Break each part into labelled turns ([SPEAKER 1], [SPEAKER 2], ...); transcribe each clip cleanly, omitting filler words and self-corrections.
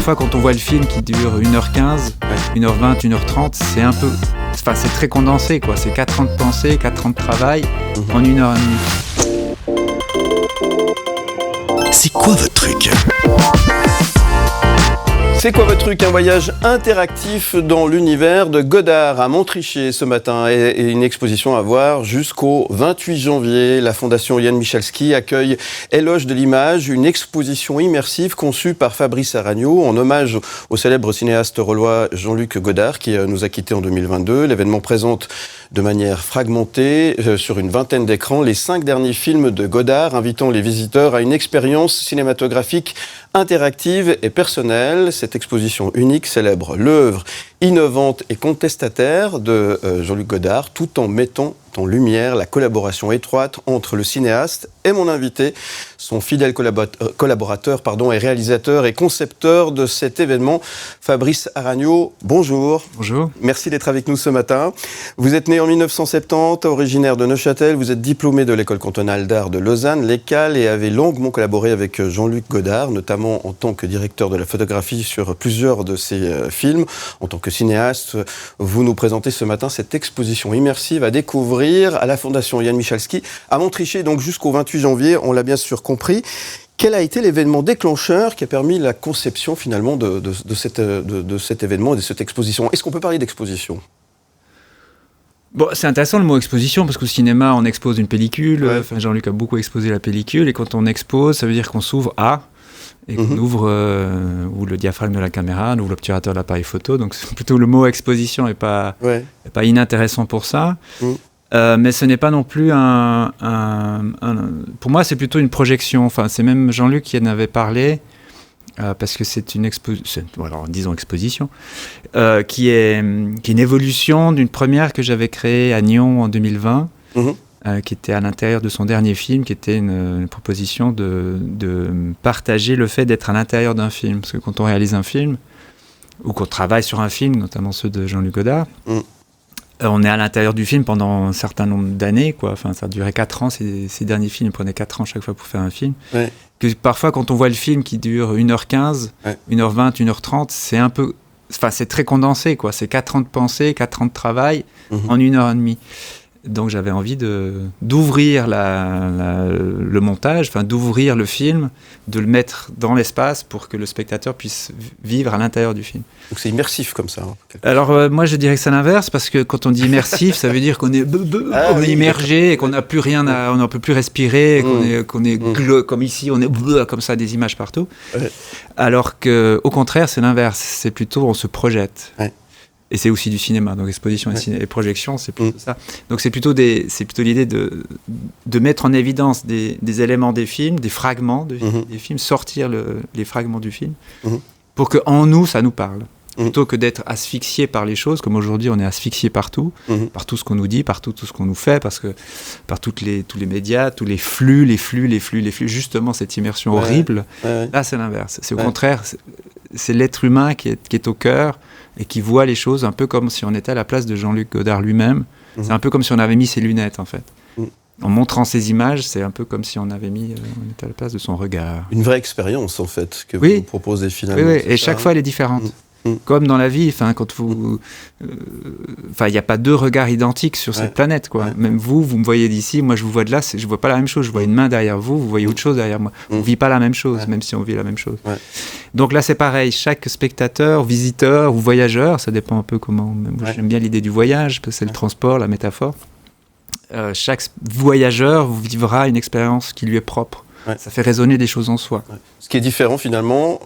[SPEAKER 1] parfois, quand on voit le film qui dure 1h15, 1h20, 1h30, c'est un peu... Enfin, c'est très condensé, quoi. C'est 4 ans de pensée, 4 ans de travail en 1h30.
[SPEAKER 2] C'est quoi votre truc ?
[SPEAKER 3] C'est quoi votre truc ? Un voyage interactif dans l'univers de Godard à Montricher ce matin et une exposition à voir jusqu'au 28 janvier. La Fondation Yann Michalski accueille Éloge de l'image, une exposition immersive conçue par Fabrice Aragnaud en hommage au célèbre cinéaste rolois Jean-Luc Godard qui nous a quittés en 2022. L'événement présente de manière fragmentée sur une vingtaine d'écrans les 5 derniers films de Godard, invitant les visiteurs à une expérience cinématographique interactive et personnelle. Cette exposition unique célèbre l'œuvre innovante et contestataire de Jean-Luc Godard, tout en mettant en lumière la collaboration étroite entre le cinéaste et mon invité, son fidèle collaborateur et réalisateur et concepteur de cet événement, Fabrice Aragnaud. Bonjour.
[SPEAKER 1] Bonjour.
[SPEAKER 3] Merci d'être avec nous ce matin. Vous êtes né en 1970, originaire de Neuchâtel. Vous êtes diplômé de l'École cantonale d'art de Lausanne, l'ECAL, et avez longuement collaboré avec Jean-Luc Godard, notamment en tant que directeur de la photographie sur plusieurs de ses films. En tant que cinéaste, vous nous présentez ce matin cette exposition immersive à découvrir à la Fondation Yann Michalski à Montricher, donc jusqu'au 28 janvier, on l'a bien sûr compris. Quel a été l'événement déclencheur qui a permis la conception finalement de cet événement et de cette exposition ? Est-ce qu'on peut parler d'exposition ?
[SPEAKER 1] Bon, c'est intéressant le mot exposition, parce qu'au cinéma, on expose une pellicule. Ouais. Enfin, Jean-Luc a beaucoup exposé la pellicule, et quand on expose, ça veut dire qu'on s'ouvre à, et qu'on ouvre ou le diaphragme de la caméra, on ouvre l'obturateur de l'appareil photo. Donc, c'est plutôt le mot exposition n'est pas inintéressant pour ça. Mais ce n'est pas non plus pour moi, c'est plutôt une projection. Enfin, c'est même Jean-Luc qui en avait parlé, parce que c'est une exposition, qui est une évolution d'une première que j'avais créée à Nyon en 2020, qui était à l'intérieur de son dernier film, qui était une proposition de partager le fait d'être à l'intérieur d'un film. Parce que quand on réalise un film, ou qu'on travaille sur un film, notamment ceux de Jean-Luc Godard, on est à l'intérieur du film pendant un certain nombre d'années, quoi. Enfin, ça a duré 4 ans, ces derniers films, ils prenaient 4 ans chaque fois pour faire un film. Ouais. Que parfois, quand on voit le film qui dure 1h15, 1h20, 1h30, c'est un peu... Enfin, c'est très condensé, quoi. C'est 4 ans de pensée, 4 ans de travail en 1h30. Donc, j'avais envie d'ouvrir le montage, enfin, d'ouvrir le film, de le mettre dans l'espace pour que le spectateur puisse vivre à l'intérieur du film.
[SPEAKER 3] Donc, c'est immersif comme ça.
[SPEAKER 1] Alors, moi, je dirais que c'est l'inverse, parce que quand on dit immersif, ça veut dire qu'on est, on est immergé et qu'on n'a plus rien on n'en peut plus respirer, et qu'on est comme ici, on est comme ça, des images partout. Ouais. Alors qu'au contraire, c'est l'inverse. C'est plutôt, on se projette. Ouais. Et c'est aussi du cinéma, donc exposition et projection, c'est plutôt ça. Donc c'est plutôt l'idée de mettre en évidence des éléments des films, des fragments des films, sortir les fragments du film, pour qu'en nous, ça nous parle. Plutôt que d'être asphyxié par les choses, comme aujourd'hui on est asphyxié partout, par tout ce qu'on nous dit, par tout ce qu'on nous fait, par tous les médias, tous les flux, justement cette immersion horrible. Là c'est l'inverse, c'est au contraire, c'est l'être humain qui est au cœur, et qui voit les choses un peu comme si on était à la place de Jean-Luc Godard lui-même. C'est un peu comme si on avait mis ses lunettes, en fait. En montrant ces images, c'est un peu comme si on était à la place de son regard.
[SPEAKER 3] Une vraie expérience, en fait, que vous nous proposez finalement.
[SPEAKER 1] Oui, et chaque fois, elle est différente. Comme dans la vie, quand vous... il n'y a pas 2 regards identiques sur cette planète, quoi. Même vous me voyez d'ici, moi je vous vois de là, je ne vois pas la même chose. Je vois une main derrière vous, vous voyez autre chose derrière moi. On ne vit pas la même chose, même si on vit la même chose. Donc là, c'est pareil. Chaque spectateur, visiteur ou voyageur, ça dépend un peu comment... Moi, j'aime bien l'idée du voyage, parce que c'est le transport, la métaphore. Chaque voyageur vivra une expérience qui lui est propre. Ça fait résonner des choses en soi.
[SPEAKER 3] Ce qui est différent, finalement...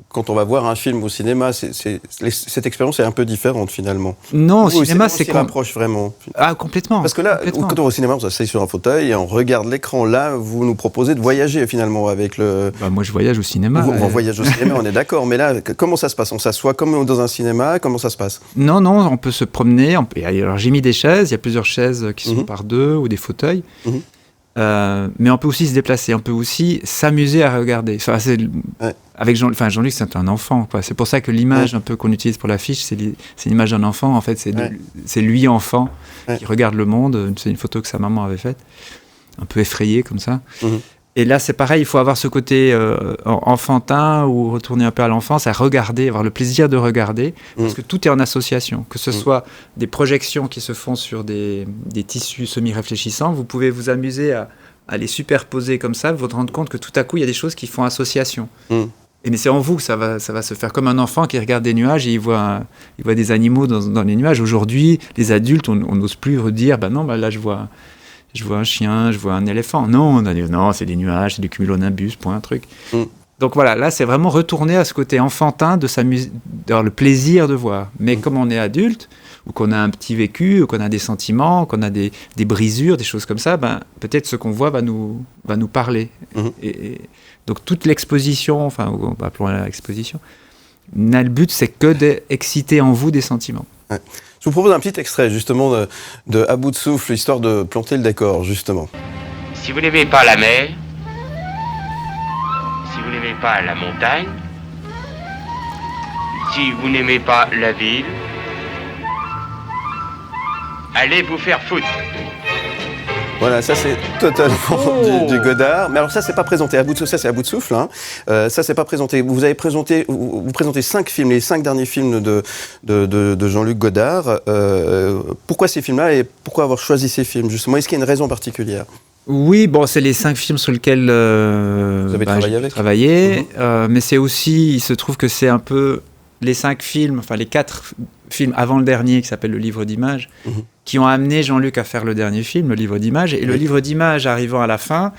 [SPEAKER 3] Quand on va voir un film au cinéma, cette expérience est un peu différente finalement.
[SPEAKER 1] Non, au cinéma, c'est
[SPEAKER 3] qu'on s'y rapproche vraiment.
[SPEAKER 1] Ah, complètement.
[SPEAKER 3] Parce que là, quand on va au cinéma, on s'assied sur un fauteuil et on regarde l'écran. Là, vous nous proposez de voyager finalement avec le...
[SPEAKER 1] moi, je voyage au cinéma.
[SPEAKER 3] On voyage au cinéma, on est d'accord. Mais là, comment ça se passe ? On s'assoit comme dans un cinéma ? Comment ça se passe ?
[SPEAKER 1] Non, on peut se promener. Alors, j'ai mis des chaises. Il y a plusieurs chaises qui sont par 2 ou des fauteuils. Mais on peut aussi se déplacer, on peut aussi s'amuser à regarder. Enfin, avec Jean-Luc, c'est un enfant, quoi. C'est pour ça que l'image un peu qu'on utilise pour l'affiche, c'est l'image d'un enfant. En fait, c'est lui enfant qui regarde le monde. C'est une photo que sa maman avait faite, un peu effrayée comme ça. Et là, c'est pareil, il faut avoir ce côté enfantin ou retourner un peu à l'enfance, à regarder, avoir le plaisir de regarder, parce que tout est en association. Que ce soit des projections qui se font sur des tissus semi-réfléchissants, vous pouvez vous amuser à les superposer comme ça, vous vous rendre compte que tout à coup, il y a des choses qui font association. Mais c'est en vous que ça va se faire, comme un enfant qui regarde des nuages et il voit des animaux dans les nuages. Aujourd'hui, les adultes, on n'ose plus redire, là, je vois un chien, je vois un éléphant. Non, c'est des nuages, c'est des cumulonimbus, point, truc. Donc voilà, là, c'est vraiment retourner à ce côté enfantin de s'amuser, d'avoir le plaisir de voir. Mais comme on est adulte, ou qu'on a un petit vécu, ou qu'on a des sentiments, qu'on a des brisures, des choses comme ça, peut-être ce qu'on voit va nous parler. Et donc toute l'exposition, appelons-la l'exposition, le but, c'est que d'exciter en vous des sentiments.
[SPEAKER 3] Ouais. Je vous propose un petit extrait, justement, de À bout de souffle, histoire de planter le décor, justement.
[SPEAKER 4] Si vous n'aimez pas la mer, si vous n'aimez pas la montagne, si vous n'aimez pas la ville, allez vous faire foutre.
[SPEAKER 3] Voilà, ça c'est totalement du Godard. Mais alors ça c'est pas présenté. À bout de souffle, ça c'est À bout de souffle. Ça c'est pas présenté. Vous présentez 5 films, les 5 derniers films de Jean-Luc Godard. Pourquoi ces films-là et pourquoi avoir choisi ces films justement? Est-ce qu'il y a une raison particulière?
[SPEAKER 1] Oui, c'est les 5 films sur lesquels
[SPEAKER 3] vous avez
[SPEAKER 1] travaillé. Mais c'est aussi, il se trouve que c'est un peu les 5 films, les 4 films avant le dernier qui s'appelle Le Livre d'images, qui ont amené Jean-Luc à faire le dernier film, Le Livre d'images. Et Le Livre d'images, arrivant à la fin,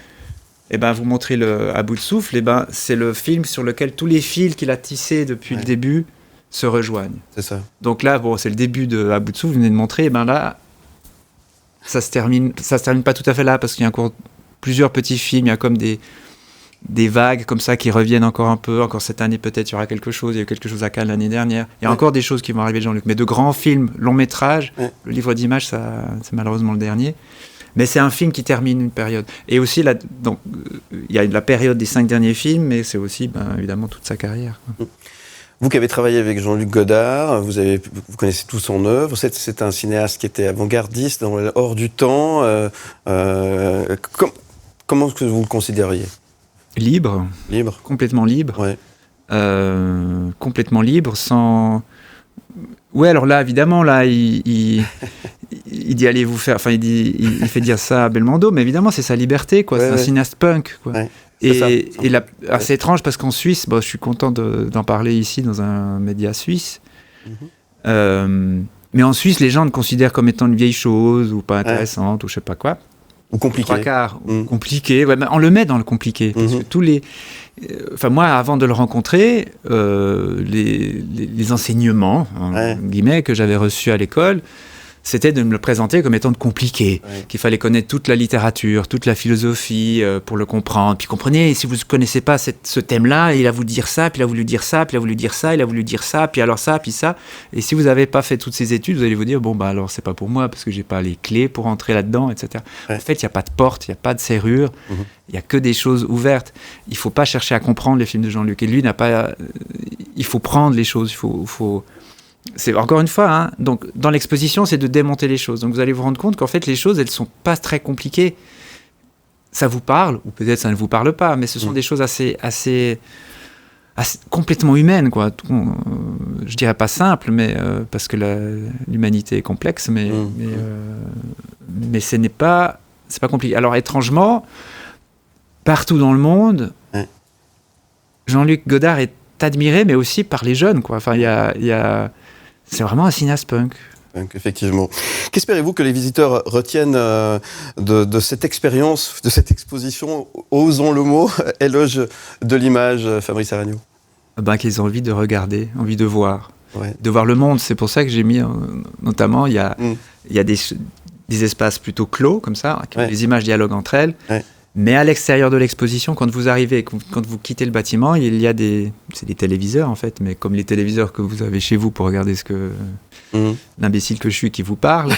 [SPEAKER 1] vous montrez À bout de souffle, c'est le film sur lequel tous les fils qu'il a tissés depuis le début se rejoignent.
[SPEAKER 3] C'est ça.
[SPEAKER 1] Donc là, c'est le début de À bout de souffle, vous venez de montrer, là, ça se termine pas tout à fait là, parce qu'il y a encore plusieurs petits films, il y a comme des vagues comme ça qui reviennent encore un peu. Encore cette année, peut-être, il y aura quelque chose. Il y a eu quelque chose à Cannes l'année dernière. Il y a encore des choses qui vont arriver de Jean-Luc. Mais de grands films, longs métrages, Le Livre d'images, c'est malheureusement le dernier. Mais c'est un film qui termine une période. Et aussi, il y a la période des 5 derniers films, mais c'est aussi, évidemment, toute sa carrière.
[SPEAKER 3] Vous qui avez travaillé avec Jean-Luc Godard, vous connaissez tout son œuvre. C'est un cinéaste qui était avant-gardiste, hors du temps. Comment est-ce que vous le considériez ?
[SPEAKER 1] Libre, complètement libre, complètement libre, sans. Ouais, alors là, évidemment, là, il dit allez vous faire. Il fait dire ça à Belmondo, mais évidemment, c'est sa liberté, quoi. C'est un cinéaste punk, quoi. Ouais, c'est étrange parce qu'en Suisse, je suis content d'en parler ici dans un média suisse. Mais en Suisse, les gens le considèrent comme étant une vieille chose ou pas intéressante ou je sais pas quoi.
[SPEAKER 3] Ou compliqué.
[SPEAKER 1] 3/4, compliqué. Ouais, on le met dans le compliqué. Parce que tous les. Moi, avant de le rencontrer, les enseignements, guillemets, que j'avais reçus à l'école, c'était de me le présenter comme étant compliqué, qu'il fallait connaître toute la littérature, toute la philosophie pour le comprendre. Puis comprenez, si vous ne connaissez pas ce thème-là, il a voulu dire ça, puis il a voulu dire ça, puis il a voulu dire ça, il a voulu dire ça, puis alors ça, puis ça. Et si vous n'avez pas fait toutes ces études, vous allez vous dire, alors c'est pas pour moi, parce que j'ai pas les clés pour entrer là-dedans, etc. En fait, il n'y a pas de porte, il n'y a pas de serrure, il n'y a que des choses ouvertes. Il ne faut pas chercher à comprendre les films de Jean-Luc. Et lui, il faut prendre les choses, il faut... C'est encore une fois, donc dans l'exposition, c'est de démonter les choses. Donc vous allez vous rendre compte qu'en fait, les choses, elles sont pas très compliquées. Ça vous parle, ou peut-être ça ne vous parle pas, mais ce sont des choses assez complètement humaines, quoi. Je dirais pas simples, mais parce que l'humanité est complexe, mais c'est pas compliqué. Alors étrangement, partout dans le monde, Jean-Luc Godard est admiré, mais aussi par les jeunes, quoi. Enfin, il y a c'est vraiment un cinéaste punk.
[SPEAKER 3] Effectivement. Qu'espérez-vous que les visiteurs retiennent de cette expérience, de cette exposition, osons le mot, éloge de l'image, Fabrice Aragnaud?
[SPEAKER 1] Qu'ils ont envie de regarder, envie de voir. De voir le monde. C'est pour ça que j'ai mis, notamment, il y a des espaces plutôt clos, comme ça, où les images dialoguent entre elles. Mais à l'extérieur de l'exposition, quand vous arrivez, quand vous quittez le bâtiment, il y a c'est des téléviseurs en fait, mais comme les téléviseurs que vous avez chez vous pour regarder ce que l'imbécile que je suis qui vous parle,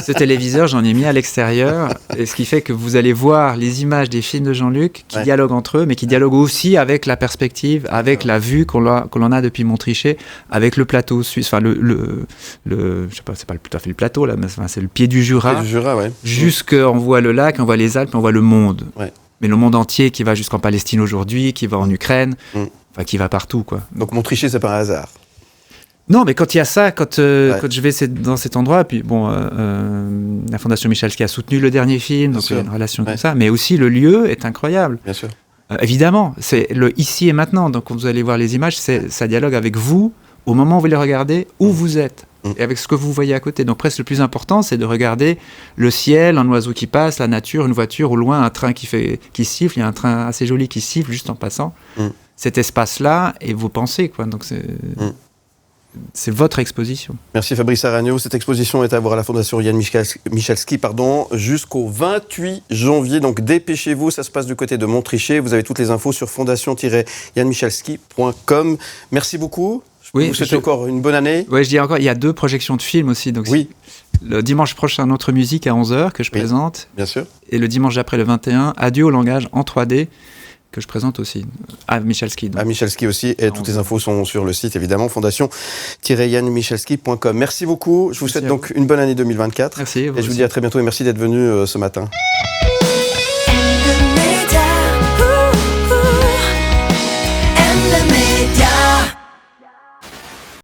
[SPEAKER 1] ce téléviseur, j'en ai mis à l'extérieur, et ce qui fait que vous allez voir les images des films de Jean-Luc qui dialoguent entre eux, mais qui dialoguent aussi avec la perspective, avec la vue qu'on en a depuis Montrichet, avec le plateau suisse, enfin je sais pas, c'est pas tout à fait le plateau là, mais c'est le pied du Jura, jusqu'on voit le lac, on voit les Alpes, on voit le monde. mais le monde entier qui va jusqu'en Palestine aujourd'hui, qui va en Ukraine, enfin qui va partout, quoi.
[SPEAKER 3] Donc Montricher, c'est par hasard.
[SPEAKER 1] Non, mais quand il y a ça, quand je vais dans cet endroit, puis bon, la Fondation Michalski a soutenu le dernier film, donc il y a une relation comme ça, mais aussi le lieu est incroyable.
[SPEAKER 3] Bien sûr.
[SPEAKER 1] Évidemment, c'est le ici et maintenant, donc quand vous allez voir les images, ça dialogue avec vous, au moment où vous les regardez, où vous êtes, et avec ce que vous voyez à côté. Donc presque le plus important, c'est de regarder le ciel, un oiseau qui passe, la nature, une voiture, au loin, un train qui siffle, il y a un train assez joli qui siffle juste en passant. Cet espace-là, et vos pensées, quoi. Donc c'est votre exposition.
[SPEAKER 3] Merci Fabrice Aragno. Cette exposition est à voir à la Fondation Yann Michalski jusqu'au 28 janvier. Donc dépêchez-vous, ça se passe du côté de Montricher. Vous avez toutes les infos sur fondation-yannmichalski.com. Merci beaucoup. Je vous souhaite encore une bonne année.
[SPEAKER 1] Oui, je dis encore, il y a 2 projections de films aussi. Donc le dimanche prochain, Notre musique à 11h que je présente.
[SPEAKER 3] Bien sûr. Et
[SPEAKER 1] le dimanche d'après, le 21, Adieu au langage en 3D. Que je présente aussi à Michalski.
[SPEAKER 3] À Michalski aussi, et toutes les infos sont sur le site, évidemment, fondation-yannmichalski.com. Merci beaucoup, je vous souhaite donc une bonne année 2024.
[SPEAKER 1] Merci.
[SPEAKER 3] Et je vous dis à très bientôt et merci d'être venu ce matin.